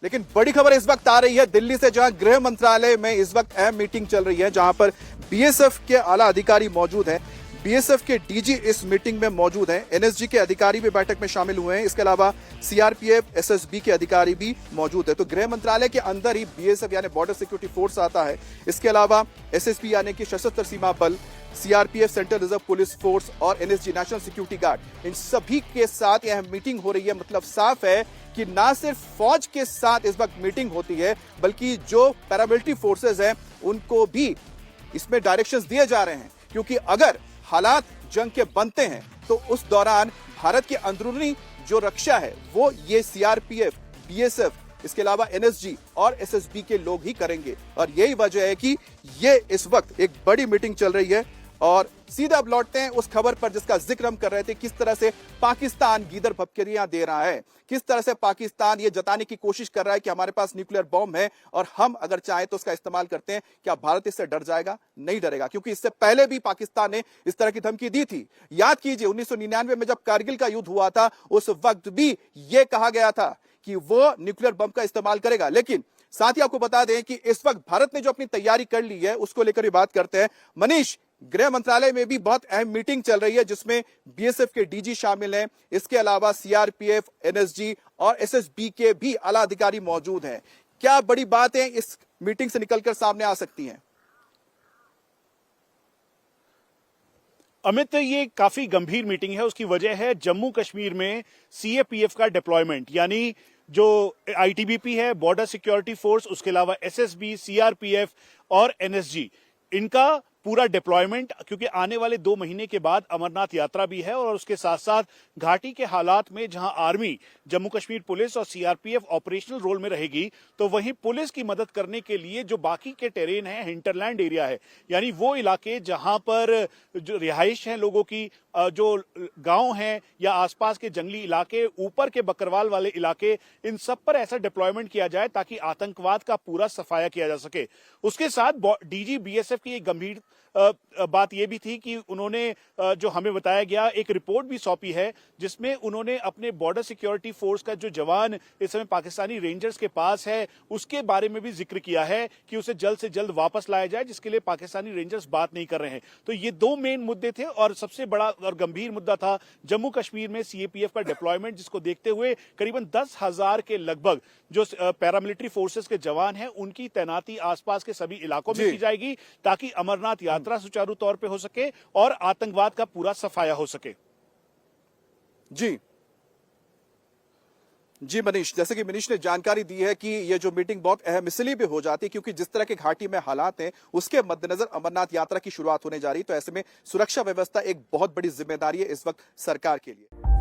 लेकिन बड़ी खबर इस वक्त आ रही है दिल्ली से, जहां गृह मंत्रालय में इस वक्त अहम मीटिंग चल रही है, जहां पर बीएसएफ के आला अधिकारी मौजूद हैं। बीएसएफ के डीजी इस मीटिंग में मौजूद हैं। एनएसजी के अधिकारी भी बैठक में शामिल हुए हैं। इसके अलावा सीआरपीएफ, एसएसबी के अधिकारी भी मौजूद है। तो गृह मंत्रालय के अंदर ही बीएसएफ यानी बॉर्डर सिक्योरिटी फोर्स आता है। इसके अलावा एसएसबी यानी कि सशस्त्र सीमा बल, CRPF central reserve police force और एनएसजी नेशनल सिक्योरिटी गार्ड, इन सभी के साथ यह मीटिंग हो रही है। मतलब साफ है कि ना सिर्फ फौज के साथ इस वक्त मीटिंग होती है, बल्कि जो पैरामिलिट्री फोर्सेस हैं उनको भी इसमें डायरेक्शंस दिए जा रहे हैं। क्योंकि अगर हालात जंग के बनते हैं तो उस दौरान भारत की अंदरूनी जो रक्षा है वो ये सीआरपीएफ, बीएसएफ, इसके अलावा एनएसजी और एसएसबी के लोग ही करेंगे। और यही वजह है कि ये इस वक्त एक बड़ी मीटिंग चल रही है। और सीधा अब लौटते हैं उस खबर पर जिसका जिक्र हम कर रहे थे, किस तरह से पाकिस्तान गीदड़ भपकेरियां दे रहा है, किस तरह से पाकिस्तान ये जताने की कोशिश कर रहा है कि हमारे पास न्यूक्लियर बॉम्ब है और हम अगर चाहें तो उसका इस्तेमाल करते हैं। क्या भारत इससे डर जाएगा? नहीं डरेगा, क्योंकि इससे पहले भी पाकिस्तान ने इस तरह की धमकी दी थी। याद कीजिए 1999 में जब कारगिल का युद्ध हुआ था, उस वक्त भी यह कहा गया था कि वो न्यूक्लियर बम का इस्तेमाल करेगा। लेकिन साथ ही आपको बता दें कि इस वक्त भारत ने जो अपनी तैयारी कर ली है उसको लेकर भी बात करते हैं। मनीष, गृह मंत्रालय में भी बहुत अहम मीटिंग चल रही है जिसमें बीएसएफ के डीजी शामिल हैं। इसके अलावा सीआरपीएफ, एनएसजी और एसएसबी के भी आला अधिकारी मौजूद हैं। क्या बड़ी बातें इस मीटिंग से निकलकर सामने आ सकती हैं? अमित, ये काफी गंभीर मीटिंग है। उसकी वजह है जम्मू कश्मीर में सीएपीएफ का डिप्लॉयमेंट, यानी जो आईटीबीपी है, बॉर्डर सिक्योरिटी फोर्स, उसके अलावा एसएसबी, सीआरपीएफ और एनएसजी, इनका पूरा डिप्लॉयमेंट, क्योंकि आने वाले 2 महीने के बाद अमरनाथ यात्रा भी है। और उसके साथ साथ घाटी के हालात में जहां आर्मी, जम्मू कश्मीर पुलिस और सीआरपीएफ ऑपरेशनल रोल में रहेगी, तो वहीं पुलिस की मदद करने के लिए जो बाकी के टेरेन है, हिंटरलैंड एरिया है, यानी वो इलाके जहां पर जो रिहाइश है लोगों की, जो गांव हैं या आसपास के जंगली इलाके, ऊपर के बकरवाल वाले इलाके, इन सब पर ऐसा डिप्लॉयमेंट किया जाए ताकि आतंकवाद का पूरा सफाया किया जा सके। उसके साथ डीजी बीएसएफ की एक गंभीर बात यह भी थी कि उन्होंने जो हमें बताया गया, एक रिपोर्ट भी सौंपी है जिसमें उन्होंने अपने बॉर्डर सिक्योरिटी फोर्स का जो जवान इस समय पाकिस्तानी रेंजर्स के पास है उसके बारे में भी जिक्र किया है कि उसे जल्द से जल्द वापस लाया जाए, जिसके लिए पाकिस्तानी रेंजर्स बात नहीं कर रहे हैं। तो ये 2 मेन मुद्दे थे और सबसे बड़ा और गंभीर मुद्दा था जम्मू कश्मीर में सीएपीएफ का डिप्लॉयमेंट, जिसको देखते हुए करीबन 10,000 के लगभग जो पैरामिलिट्री फोर्सेस के जवान हैं उनकी तैनाती आसपास के सभी इलाकों में की जाएगी ताकि अमरनाथ यात्रा सुचारू तौर पे हो सके और आतंकवाद का पूरा सफाया हो सके। जी मनीष, जैसे कि मनीष ने जानकारी दी है कि यह जो मीटिंग बहुत अहम इसलिए भी हो जाती है क्योंकि जिस तरह के घाटी में हालात हैं उसके मद्देनजर अमरनाथ यात्रा की शुरुआत होने जा रही है। तो ऐसे में सुरक्षा व्यवस्था एक बहुत बड़ी जिम्मेदारी है इस वक्त सरकार के लिए।